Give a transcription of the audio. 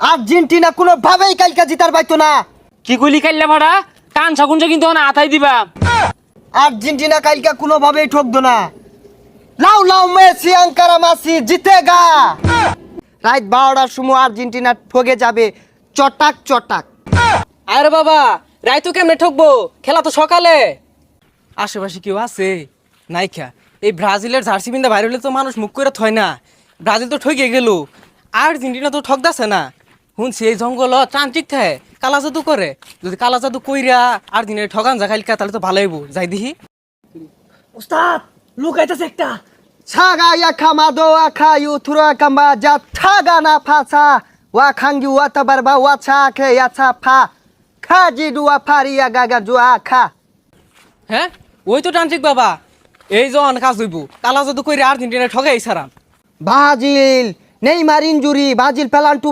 Argentina কোনো ভাবেই কালকা জিতার পাইতো না। কি কইলি কাইল্লা ভাড়া কান ছাকুনছে কিন্তু না আতাই দিবা। আর্জেন্টিনা কালকা কোনো ভাবেই ঠকতো না। লাউ লাউ মেসি আঙ্কারা মাসি জিতেগা। রাত 12টার সময় আর্জেন্টিনা ঠকে যাবে চটাক চটাক। আরে বাবা রাইতো কেমনে ঠকবো, খেলা তো সকালে। আশেপাশে কেউ আছে নাইখা? এই ব্রাজিলের জার্সি পিন্দা বাইরে হলে তো মানুষ মুখ করে থয় না। ব্রাজিল তো ঠকে গেল, আর্জেন্টিনা তো ঠকদাছে না। শুনছি এই জঙ্গল ট্রান্টিক থাকে কালা জাদু করে। যদি কালা জাদু কইরা আর্জেন্টিনা ঠগান যা খাইলকা তাহলে তো ভালোই হইব, যাই দেখি। উস্তাদ লুকাইতেছে একটা। ছাগা ইয়াখা মাদো আখা ইউথুরা কাম্বা যা ছাগা না ফাসা ওয়া খাঙ্গি ওয়া তাবারবা ওয়া ছাখে ইয়াছা ফা খাজি দুয়া ফারিয়া গাগা জুয়া খা। হ্যাঁ ওই তো ট্রান্টিক বাবা, এই জন কাজ হইব কালা জাদু কইরা আর্জেন্টিনা ঠগাই সারাম। Brazil Neymar injury Brazil পেলান্টু